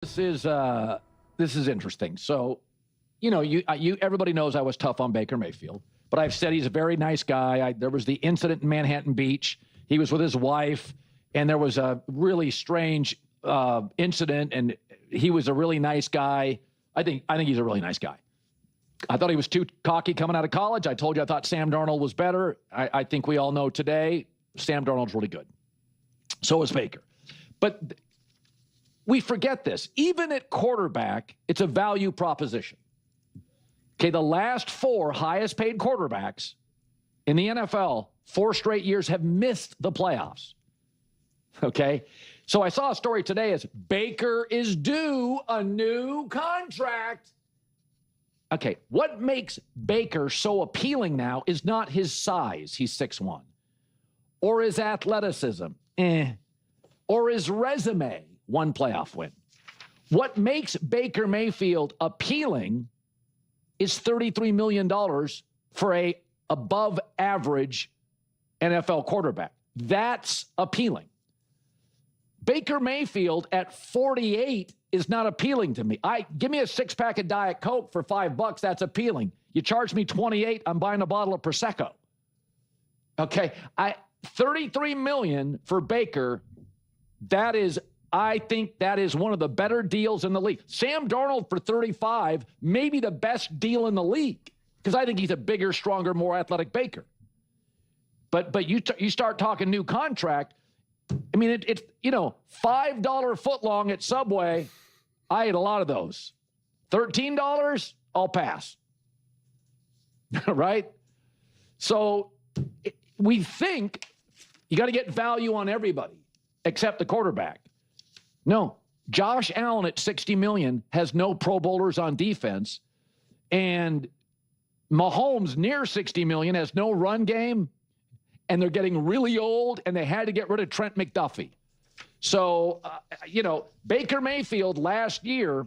This is interesting. So, everybody knows I was tough on Baker Mayfield, but I've said he's a very nice guy. There was the incident in Manhattan Beach. He was with his wife, and there was a really strange incident, and he was a really nice guy. I think he's a really nice guy. I thought he was too cocky coming out of college. I told you I thought Sam Darnold was better. I think we all know today Sam Darnold's really good. So is Baker. But we forget this. Even at quarterback, it's a value proposition. Okay, the last four highest paid quarterbacks in the NFL, 4 straight years, have missed the playoffs. Okay, so I saw a story today as Baker is due a new contract. Okay, what makes Baker so appealing now is not his size, he's 6'1", or his athleticism, or his resume, 1 playoff win. What makes Baker Mayfield appealing is $33 million for a above average NFL quarterback. That's appealing. Baker Mayfield at 48 is not appealing to me. Give me a 6-pack of Diet Coke for $5. That's appealing. You charge me 28, I'm buying a bottle of Prosecco. Okay, $33 million for Baker. I think that is one of the better deals in the league. Sam Darnold for 35, maybe the best deal in the league, because I think he's a bigger, stronger, more athletic Baker. But you start talking new contract. I mean, it's $5 footlong at Subway. I ate a lot of those. $13, I'll pass. Right? So we think you got to get value on everybody except the quarterback. No, Josh Allen at $60 million has no Pro Bowlers on defense, and Mahomes near $60 million has no run game, and they're getting really old, and they had to get rid of Trent McDuffie. So, Baker Mayfield last year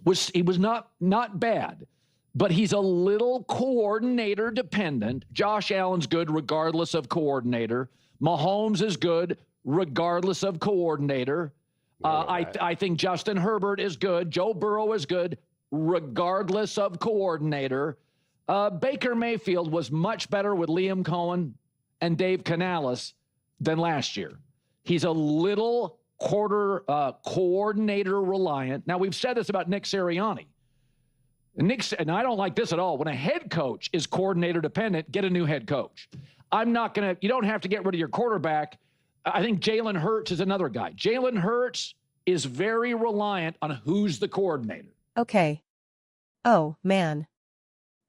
was not bad, but he's a little coordinator dependent. Josh Allen's good regardless of coordinator. Mahomes is good regardless of coordinator. I think Justin Herbert is good. Joe Burrow is good regardless of coordinator. Baker Mayfield was much better with Liam Cohen and Dave Canales than last year. He's a little coordinator reliant. Now, we've said this about Nick Sirianni. And I don't like this at all. When a head coach is coordinator dependent, get a new head coach. You don't have to get rid of your quarterback. I think Jalen Hurts is another guy. Jalen Hurts is very reliant on who's the coordinator. Okay. Oh, man.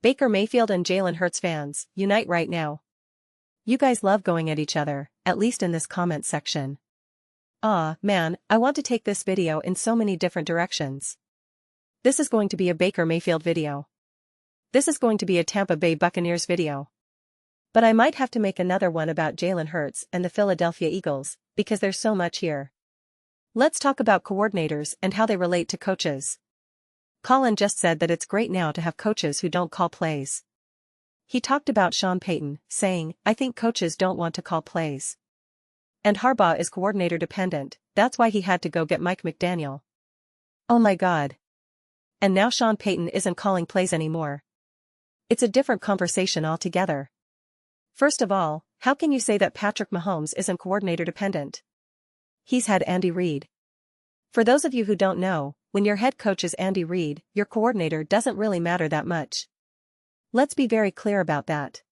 Baker Mayfield and Jalen Hurts fans, unite right now. You guys love going at each other, at least in this comment section. Aw, man, I want to take this video in so many different directions. This is going to be a Baker Mayfield video. This is going to be a Tampa Bay Buccaneers video. But I might have to make another one about Jalen Hurts and the Philadelphia Eagles, because there's so much here. Let's talk about coordinators and how they relate to coaches. Colin just said that it's great now to have coaches who don't call plays. He talked about Sean Payton, saying, I think coaches don't want to call plays. And Harbaugh is coordinator dependent, that's why he had to go get Mike McDaniel. Oh my God. And now Sean Payton isn't calling plays anymore. It's a different conversation altogether. First of all, how can you say that Patrick Mahomes isn't coordinator dependent? He's had Andy Reid. For those of you who don't know, when your head coach is Andy Reid, your coordinator doesn't really matter that much. Let's be very clear about that.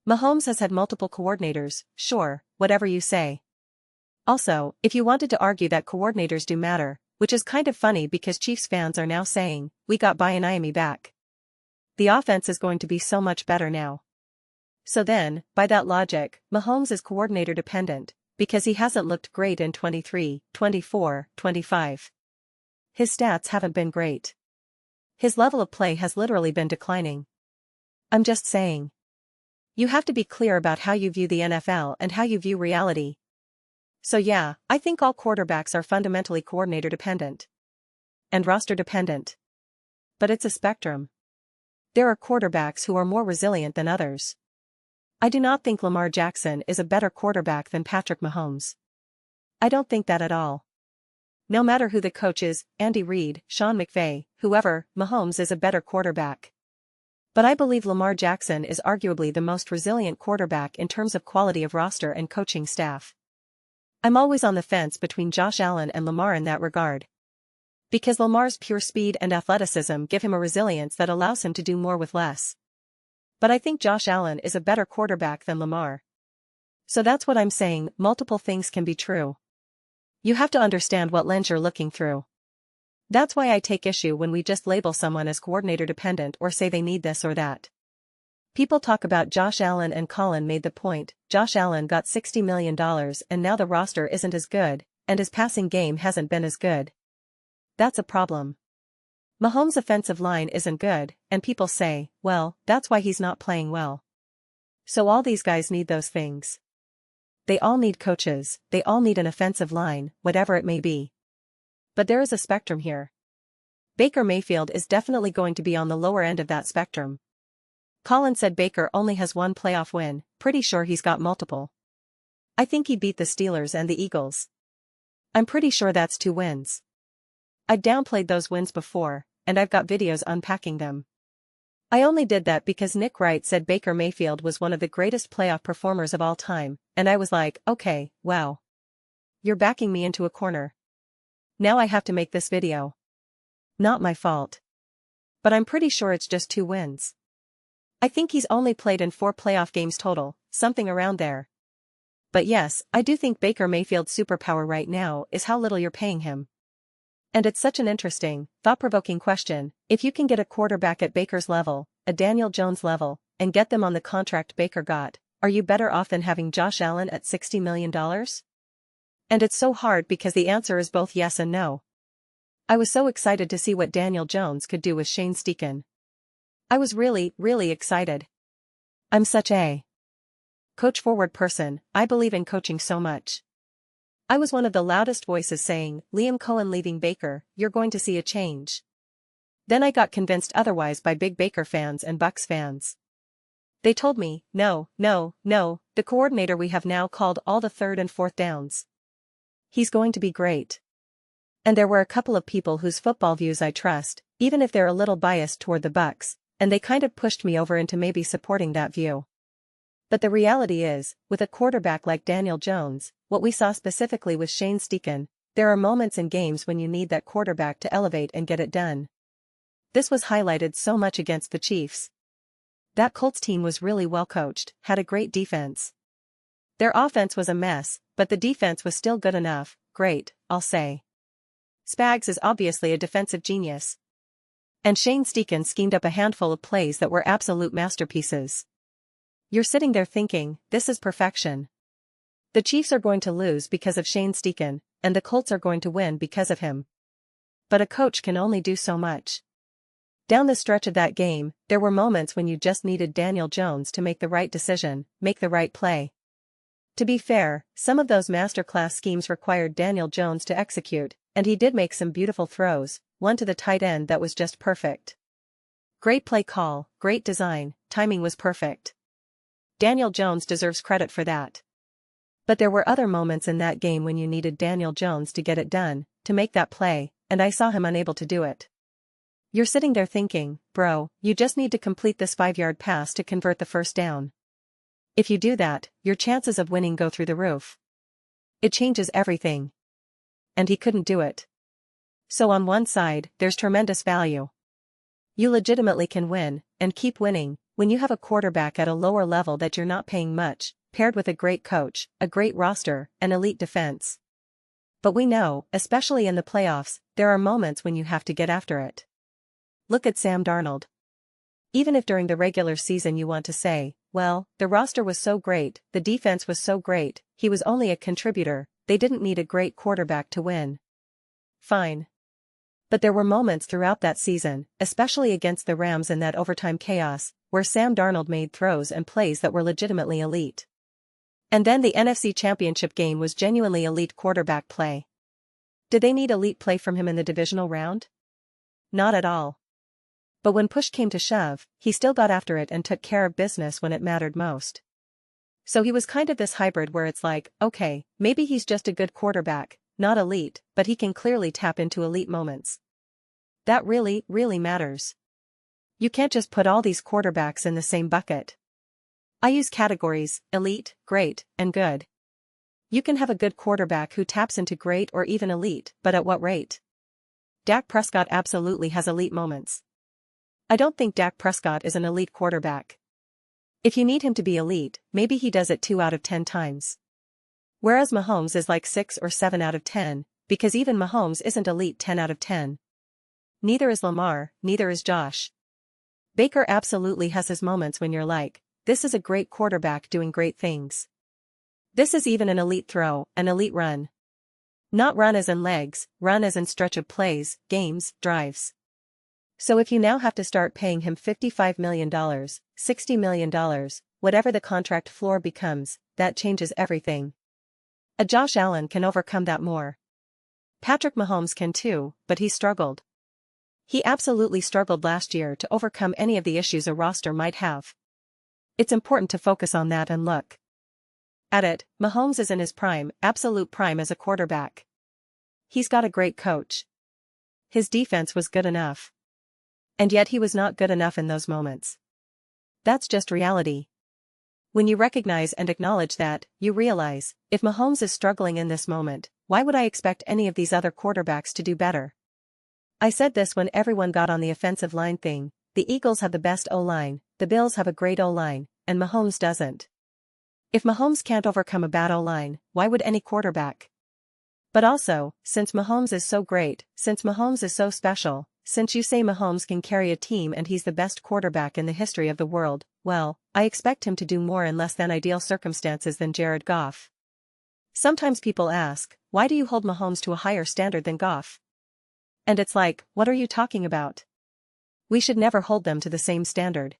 Mahomes has had multiple coordinators, sure, whatever you say. Also, if you wanted to argue that coordinators do matter, which is kind of funny because Chiefs fans are now saying, we got Bieniemy back. The offense is going to be so much better now. So then, by that logic, Mahomes is coordinator dependent, because he hasn't looked great in 23, 24, 25. His stats haven't been great. His level of play has literally been declining. I'm just saying. You have to be clear about how you view the NFL and how you view reality. So yeah, I think all quarterbacks are fundamentally coordinator dependent. And roster dependent. But it's a spectrum. There are quarterbacks who are more resilient than others. I do not think Lamar Jackson is a better quarterback than Patrick Mahomes. I don't think that at all. No matter who the coach is, Andy Reid, Sean McVay, whoever, Mahomes is a better quarterback. But I believe Lamar Jackson is arguably the most resilient quarterback in terms of quality of roster and coaching staff. I'm always on the fence between Josh Allen and Lamar in that regard. Because Lamar's pure speed and athleticism give him a resilience that allows him to do more with less. But I think Josh Allen is a better quarterback than Lamar. So that's what I'm saying, multiple things can be true. You have to understand what lens you're looking through. That's why I take issue when we just label someone as coordinator dependent or say they need this or that. People talk about Josh Allen, and Colin made the point, Josh Allen got $60 million and now the roster isn't as good, and his passing game hasn't been as good. That's a problem. Mahomes' offensive line isn't good, and people say, well, that's why he's not playing well. So all these guys need those things. They all need coaches, they all need an offensive line, whatever it may be. But there is a spectrum here. Baker Mayfield is definitely going to be on the lower end of that spectrum. Colin said Baker only has one playoff win, pretty sure he's got multiple. I think he beat the Steelers and the Eagles. I'm pretty sure that's 2 wins. I've downplayed those wins before, and I've got videos unpacking them. I only did that because Nick Wright said Baker Mayfield was one of the greatest playoff performers of all time, and I was like, okay, wow. You're backing me into a corner. Now I have to make this video. Not my fault. But I'm pretty sure it's just 2 wins. I think he's only played in 4 playoff games total, something around there. But yes, I do think Baker Mayfield's superpower right now is how little you're paying him. And it's such an interesting, thought-provoking question. If you can get a quarterback at Baker's level, a Daniel Jones level, and get them on the contract Baker got, are you better off than having Josh Allen at $60 million? And it's so hard because the answer is both yes and no. I was so excited to see what Daniel Jones could do with Shane Steichen. I was really, really excited. I'm such a coach-forward person, I believe in coaching so much. I was one of the loudest voices saying, Liam Cohen leaving Baker, you're going to see a change. Then I got convinced otherwise by big Baker fans and Bucs fans. They told me, no, the coordinator we have now called all the 3rd and 4th downs. He's going to be great. And there were a couple of people whose football views I trust, even if they're a little biased toward the Bucs, and they kind of pushed me over into maybe supporting that view. But the reality is, with a quarterback like Daniel Jones, what we saw specifically with Shane Steichen, there are moments in games when you need that quarterback to elevate and get it done. This was highlighted so much against the Chiefs. That Colts team was really well coached, had a great defense. Their offense was a mess, but the defense was still good enough, great, I'll say. Spags is obviously a defensive genius. And Shane Steichen schemed up a handful of plays that were absolute masterpieces. You're sitting there thinking, this is perfection. The Chiefs are going to lose because of Shane Steichen, and the Colts are going to win because of him. But a coach can only do so much. Down the stretch of that game, there were moments when you just needed Daniel Jones to make the right decision, make the right play. To be fair, some of those masterclass schemes required Daniel Jones to execute, and he did make some beautiful throws, one to the tight end that was just perfect. Great play call, great design, timing was perfect. Daniel Jones deserves credit for that. But there were other moments in that game when you needed Daniel Jones to get it done, to make that play, and I saw him unable to do it. You're sitting there thinking, bro, you just need to complete this 5-yard pass to convert the first down. If you do that, your chances of winning go through the roof. It changes everything. And he couldn't do it. So on one side, there's tremendous value. You legitimately can win, and keep winning, when you have a quarterback at a lower level that you're not paying much, paired with a great coach, a great roster, and elite defense. But we know, especially in the playoffs, there are moments when you have to get after it. Look at Sam Darnold. Even if during the regular season you want to say, well, the roster was so great, the defense was so great, he was only a contributor, they didn't need a great quarterback to win. Fine. But there were moments throughout that season, especially against the Rams in that overtime chaos, where Sam Darnold made throws and plays that were legitimately elite. And then the NFC Championship game was genuinely elite quarterback play. Did they need elite play from him in the divisional round? Not at all. But when push came to shove, he still got after it and took care of business when it mattered most. So he was kind of this hybrid where it's like, okay, maybe he's just a good quarterback, not elite, but he can clearly tap into elite moments. That really, really matters. You can't just put all these quarterbacks in the same bucket. I use categories: elite, great, and good. You can have a good quarterback who taps into great or even elite, but at what rate? Dak Prescott absolutely has elite moments. I don't think Dak Prescott is an elite quarterback. If you need him to be elite, maybe he does it 2 out of 10 times. Whereas Mahomes is like 6 or 7 out of 10, because even Mahomes isn't elite 10 out of 10. Neither is Lamar, neither is Josh. Baker absolutely has his moments when you're like, this is a great quarterback doing great things. This is even an elite throw, an elite run. Not run as in legs, run as in stretch of plays, games, drives. So if you now have to start paying him $55 million, $60 million, whatever the contract floor becomes, that changes everything. A Josh Allen can overcome that more. Patrick Mahomes can too, but he struggled. He absolutely struggled last year to overcome any of the issues a roster might have. It's important to focus on that and look at it. Mahomes is in his prime, absolute prime as a quarterback. He's got a great coach. His defense was good enough. And yet he was not good enough in those moments. That's just reality. When you recognize and acknowledge that, you realize, if Mahomes is struggling in this moment, why would I expect any of these other quarterbacks to do better? I said this when everyone got on the offensive line thing: the Eagles have the best O-line, the Bills have a great O-line, and Mahomes doesn't. If Mahomes can't overcome a bad O-line, why would any quarterback? But also, since Mahomes is so great, since Mahomes is so special, since you say Mahomes can carry a team and he's the best quarterback in the history of the world, well, I expect him to do more in less than ideal circumstances than Jared Goff. Sometimes people ask, why do you hold Mahomes to a higher standard than Goff? And it's like, what are you talking about? We should never hold them to the same standard.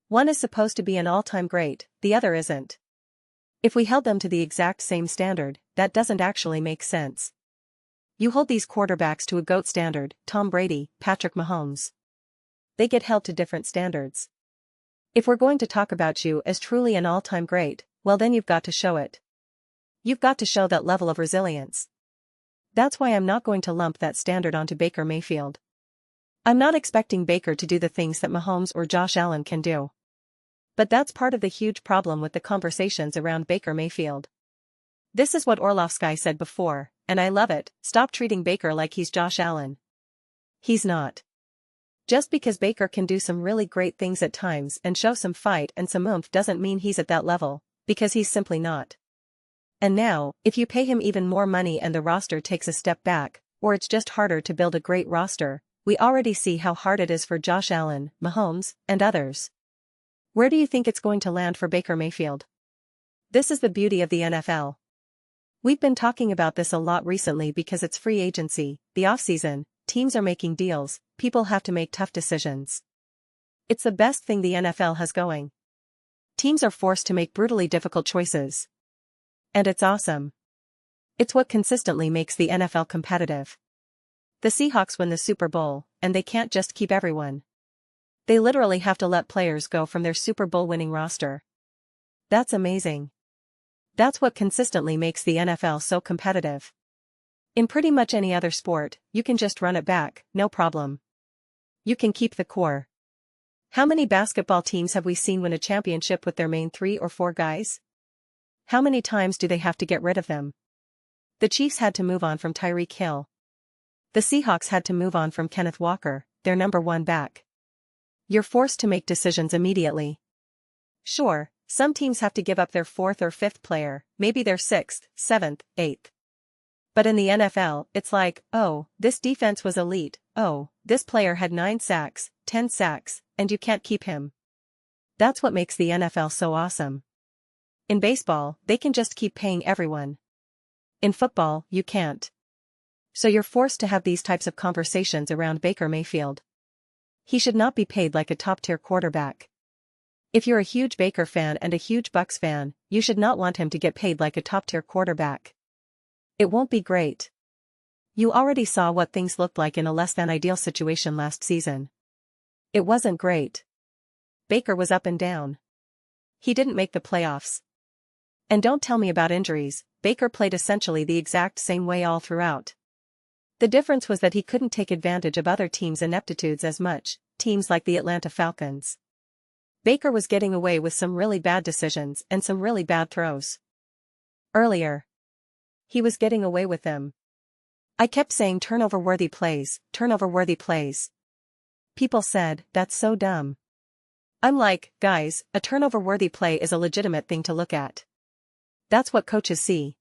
One is supposed to be an all-time great, the other isn't. If we held them to the exact same standard, that doesn't actually make sense. You hold these quarterbacks to a GOAT standard, Tom Brady, Patrick Mahomes. They get held to different standards. If we're going to talk about you as truly an all-time great, well then you've got to show it. You've got to show that level of resilience. That's why I'm not going to lump that standard onto Baker Mayfield. I'm not expecting Baker to do the things that Mahomes or Josh Allen can do. But that's part of the huge problem with the conversations around Baker Mayfield. This is what Orlovsky said before, and I love it: stop treating Baker like he's Josh Allen. He's not. Just because Baker can do some really great things at times and show some fight and some oomph doesn't mean he's at that level, because he's simply not. And now, if you pay him even more money and the roster takes a step back, or it's just harder to build a great roster, we already see how hard it is for Josh Allen, Mahomes, and others. Where do you think it's going to land for Baker Mayfield? This is the beauty of the NFL. We've been talking about this a lot recently because it's free agency, the offseason, teams are making deals, people have to make tough decisions. It's the best thing the NFL has going. Teams are forced to make brutally difficult choices. And it's awesome. It's what consistently makes the NFL competitive. The Seahawks win the Super Bowl, and they can't just keep everyone. They literally have to let players go from their Super Bowl winning roster. That's amazing. That's what consistently makes the NFL so competitive. In pretty much any other sport, you can just run it back, no problem. You can keep the core. How many basketball teams have we seen win a championship with their main 3 or 4 guys? How many times do they have to get rid of them? The Chiefs had to move on from Tyreek Hill. The Seahawks had to move on from Kenneth Walker, their number 1 back. You're forced to make decisions immediately. Sure, some teams have to give up their 4th or 5th player, maybe their 6th, 7th, 8th. But in the NFL, it's like, oh, this defense was elite, oh, this player had 9 sacks, 10 sacks, and you can't keep him. That's what makes the NFL so awesome. In baseball, they can just keep paying everyone. In football, you can't. So you're forced to have these types of conversations around Baker Mayfield. He should not be paid like a top-tier quarterback. If you're a huge Baker fan and a huge Bucs fan, you should not want him to get paid like a top-tier quarterback. It won't be great. You already saw what things looked like in a less-than-ideal situation last season. It wasn't great. Baker was up and down. He didn't make the playoffs. And don't tell me about injuries, Baker played essentially the exact same way all throughout. The difference was that he couldn't take advantage of other teams' ineptitudes as much, teams like the Atlanta Falcons. Baker was getting away with some really bad decisions and some really bad throws. Earlier, he was getting away with them. I kept saying turnover-worthy plays, turnover-worthy plays. People said, that's so dumb. I'm like, guys, a turnover-worthy play is a legitimate thing to look at. That's what coaches see.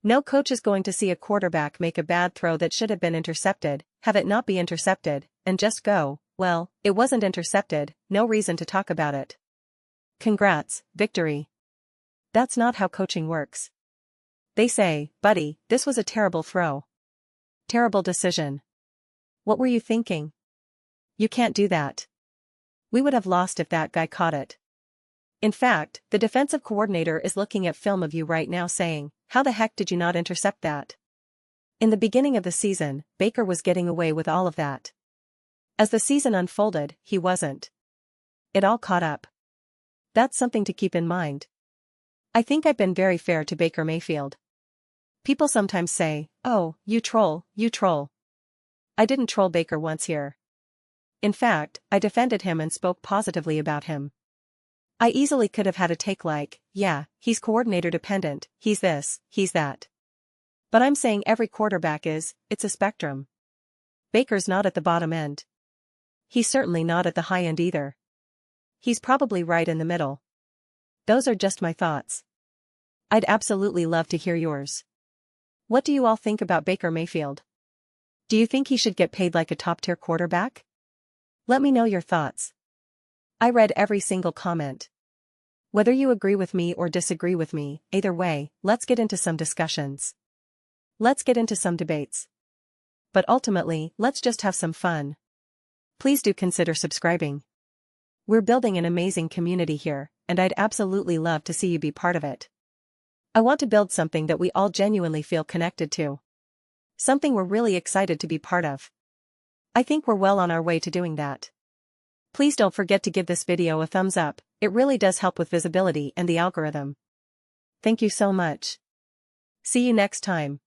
No coach is going to see a quarterback make a bad throw that should have been intercepted, have it not be intercepted, and just go, well, it wasn't intercepted, no reason to talk about it. Congrats, victory. That's not how coaching works. They say, buddy, this was a terrible throw. Terrible decision. What were you thinking? You can't do that. We would have lost if that guy caught it. In fact, the defensive coordinator is looking at film of you right now saying, how the heck did you not intercept that? In the beginning of the season, Baker was getting away with all of that. As the season unfolded, he wasn't. It all caught up. That's something to keep in mind. I think I've been very fair to Baker Mayfield. People sometimes say, oh, you troll, you troll. I didn't troll Baker once here. In fact, I defended him and spoke positively about him. I easily could have had a take like, yeah, he's coordinator dependent, he's this, he's that. But I'm saying every quarterback is, it's a spectrum. Baker's not at the bottom end. He's certainly not at the high end either. He's probably right in the middle. Those are just my thoughts. I'd absolutely love to hear yours. What do you all think about Baker Mayfield? Do you think he should get paid like a top-tier quarterback? Let me know your thoughts. I read every single comment. Whether you agree with me or disagree with me, either way, let's get into some discussions. Let's get into some debates. But ultimately, let's just have some fun. Please do consider subscribing. We're building an amazing community here, and I'd absolutely love to see you be part of it. I want to build something that we all genuinely feel connected to. Something we're really excited to be part of. I think we're well on our way to doing that. Please don't forget to give this video a thumbs up, it really does help with visibility and the algorithm. Thank you so much. See you next time.